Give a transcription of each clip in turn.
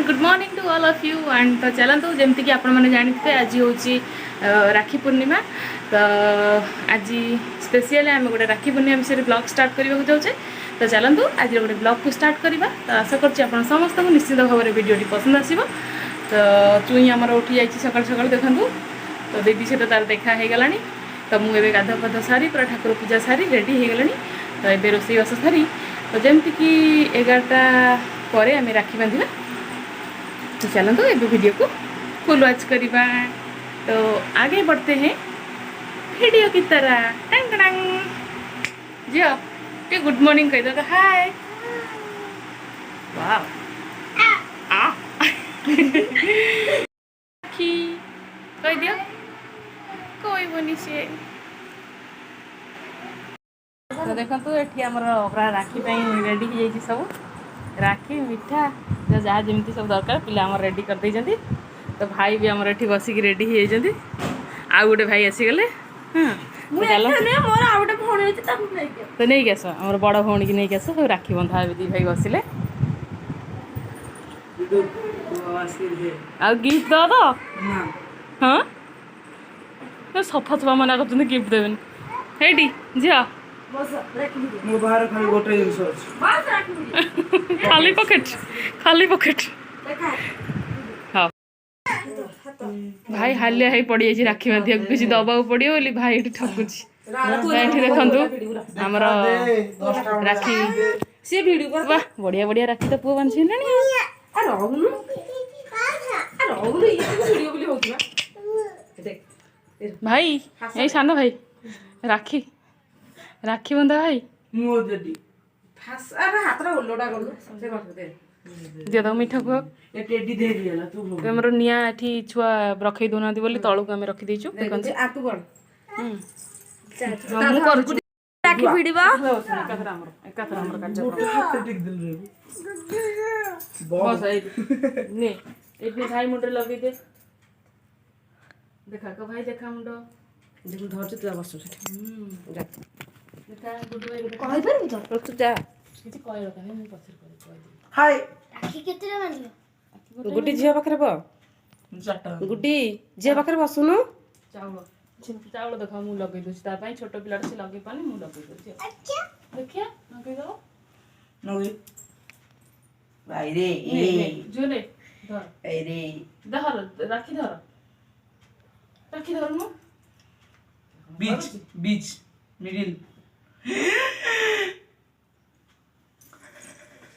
and good morning to all of you and तो चलतु जमती कि आपण मैंने जानते आज हूँ राखी पूर्णिमा तो आज स्पेशल आम गोटे राखी पूर्णिमा विषय ब्लॉग स्टार्ट करने जाऊे तो चलतु आज गोटे ब्लॉग को स्टार्ट करवा तो आशा कर समस्त को निश्चित भाव में वीडियो पसंद आसो तो चुई आमर उठी जाइए सकाल सकाल देखूँ तो दीदी सहित तार देखा हो गला तो मुझे गाधा पाध सारी पूरा ठाकुर पूजा सारी रेडी हो गला तो ये रोषेईबास सारी तो जमती कि 11टा पर आम राखी बांधा तो चलते ये वीडियो को फुल वॉच करवा तो आगे बढ़ते हैं वीडियो की तरह टंग टंग जियो ये गुड मॉर्निंग कह दो हाय वाह कह दियो कोई बनी से तो देखो ये आमर राखी रेडी हो सब राखी मिठा जहाँ जमी सब दरकार पिला रेडी कर देइजंती तो भाई भी आमर ये बसिक रेडी हो आउ गोटे भाई आसीगले तो नहीं आस आम बड़ भौणी की नहीं आस सब राखी बंधा दी भाई बसिले आ गिफ्ट दो तो हाँ तो सफा सफा मना कर गिफ्ट देवेन हेटी झिया खाली पकेट हाँ भाई हालिया है पड़ी जाइए राखी बांधिया किसी दबा पड़ो बोली भाई ये ठकुची ये देखु आमर राखी वाह बढ़िया बढ़िया राखी तो पुआ बांधि भाई यही सान भाई राखी राखी बंधा भाई दियो तो मीठा खुआ आमर निआ एठी छुआ रखी दौना बोली तलू आम रखीदेचु भाई मुंड लगे दे देखा को भाई देखा मुंड धरछु तू बस गुड्डी झील पाखे गुड्डी झील पाखे बसुनु चाउल देख मुझे लगे दूसरी छोट पिला से लगे पानी मुझे लगे दूसरी देखिए लगे दो भाई रे जो रे धर रे धर राखी धर मु बीच मिडिल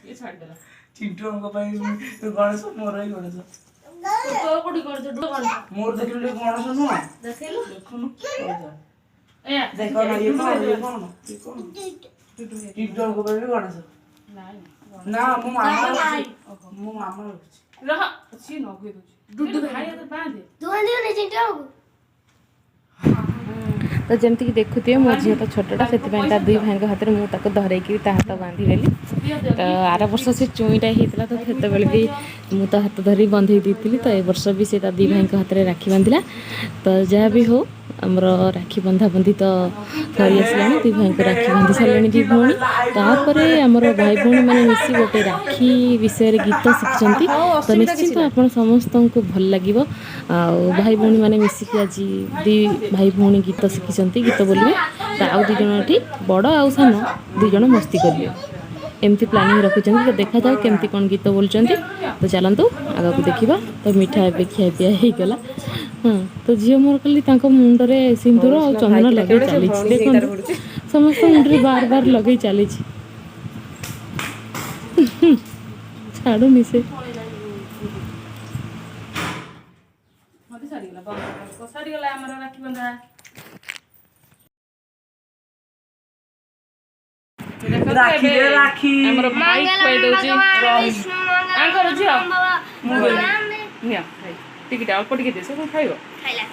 ये छाड़ देला चिंटू हमको भाई तो गणेश मोर ही गणेश तो कोडी कर दे दो घंटा मोर देखले गणेश नु देखलो देखनु ए देखो ना ये कौन चिंटू हमको भाई गणेश ना मु मामा रह छी न गई दो भाई तो बांधे दो ने चिंटू हमको तो जमती कि देखुए मो झील तो छोटा से दुई भाई हाथ में मुझे धरैकी हाथ बांधी देली तो आर वर्ष से चुईटा होता तो से भी मुझे तो हाथ धरी बंधे दी तो ये वर्ष भी से दी भाई हाथ में राखी बांधिला तो जहाँ भी हो आमर राखी बंधा बंधी तो सरी आसला दी भाई को राखी बांधि सारे दी भौणी तापर आमर भाई भौणी मैंने मिसी गोटे राखी विषय गीत शिखिं तो निश्चिंत आप समस्त को भल लगे भाई भौणी मैंने मिसिक आज दी भाई भौणी गीत शिखिं गीत बोलिए तो आउ दी जन ये बड़ आउ सान दी जन मस्ती करेंगे एमती प्लानिंग रखुच्च तो देखा जाओ केमती कौन गीत बोलुं तो चलतु आग को देखा तो मिठा ए खिया पिया हो गला हाँ तो झील मोर खाली मुंडे सिंदूर और चंदन लगे चली देखो समस्त मुंडे बार बार लगे चली छाड़ुनी से राखी बंधा राखी हमर भाई खोई दोची आंकर झियो निया भाई टिकट अल्प टिके देसो तो खाइबो खाइला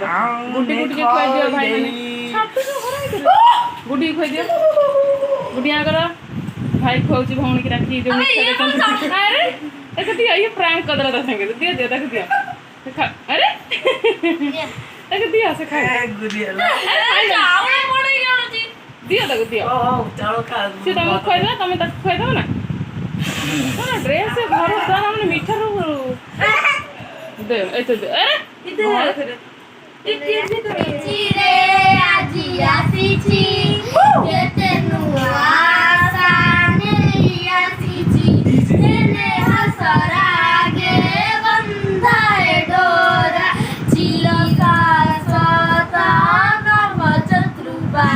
हां गुड्डी गुड्डी के खोई दियो भाई माने छाटू जो हराई गुड्डी खोई दियो गुड्डी आंकर भाई खोउची भौणी की राखी जो मिठा देखन अरे एक दिया ये प्रैंक कर दला संगे दियो दियो तक दियो अरे एक दिया से खा गुडिया चावल पड़ी जानो जी दियो तक दियो चावल खा से तुम खोई दो तुम तक खोई दो ना ड्रेस घर मैंने मीठा दे एते दे चिरे आजी आसीची केते नुआ साने आसीची तेने हसरागे बंधाए डोरा चिलका सता नव चतुर्बा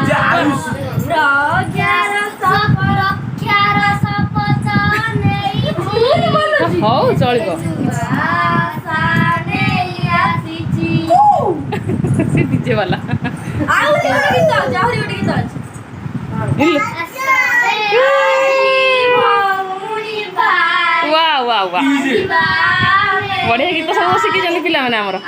रख्यार सपचाने हो चलिबो से डीजे वाला वाह वाह वाह बढ़िया गीत सब शिखी पिला मैंने आमर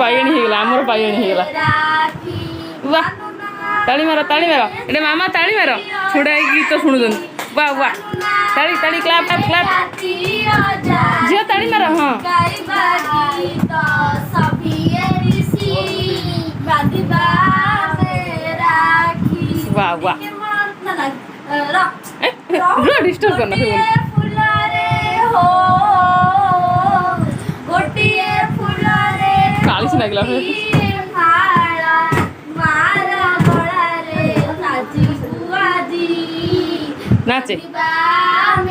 बायणी हो गला आमर बायणी हो गला वाह ताली मारो एटे मामा ताली मारो छुड़ा गीत शुणुन वाह वाह ताली ताली क्लैप क्लैप क्लैप झियो ताली मारो हाँ वाह वाह डिस्टर्ब करना काली लगे नाचे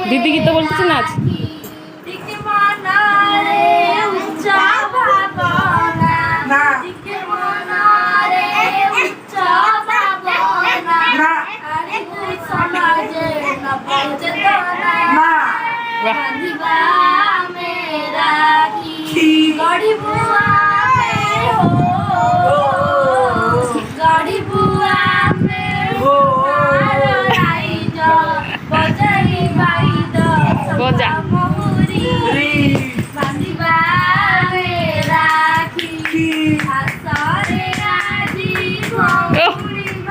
दीदी गीत बोलते नाच बजा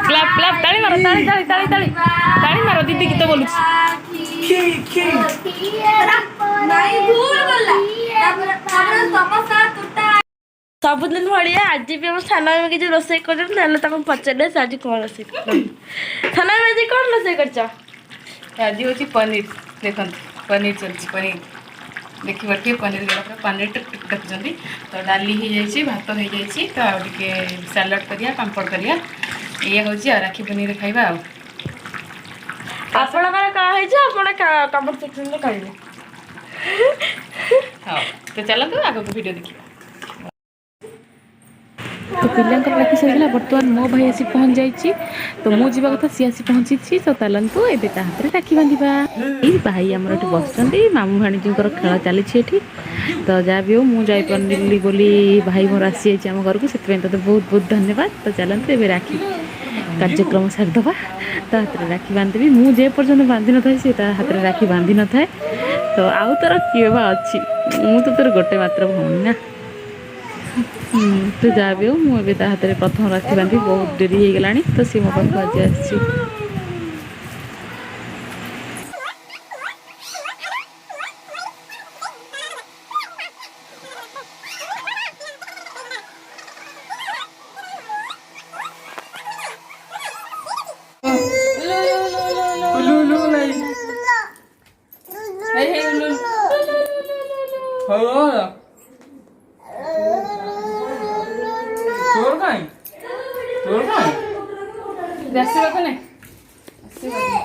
क्लैप क्लैप ताली मारो ताली ताली ताली ताली ताली मारो दीदी गीत बोलु सबुदिन भाया आज भी आम सान मामी किसी रोसे कर पचारे आज कौन रोसे सान मामी आज कौन रोसे कर आज हूँ पनीर देखो पनीर चलती पनीर देखिए टे पनीर गला पनीर देखुं तो डाली हो जाए भात हो जाए तो आगे सालाड करिया पापड़ करिया ये हूँ राखी पनीर खाइबा आपण कमेंट सेक्शन में कहिए हाँ तो चलते आगे को वीडियो देखिए तो पिलांकर राखी सरीगला बर्तमान मो भाई आसी पहुँच जाइए तो मु जावा कथा सी आसी पहुँची तो चलतु एबे ता हाथ रे राखी बांधिबा ई भाई हमर एठी बसचंदी मामू भाणीजींकर खेल चली तो जहाँ भी हो मु जाई पारली बोली भाई मोर आसी जाइए आम घर को से बहुत बहुत धन्यवाद तो चलतु एबे राखी कार्यक्रम सारिदबा तो हाथ में राखी बांधि मुझे पर्यटन बांधि न था सी हाथ में राखी बांधि न था तो आउ तर किए बा अच्छी मु तो तोर गोटे मात्र भौणी ना तो जहाँ भी हो मुझे हाथ में प्रथम राखी बांधि बहुत डेरी हो गला तो सी मो पाख आज आसी तोर खाई तोर खाई जैसे बात नहीं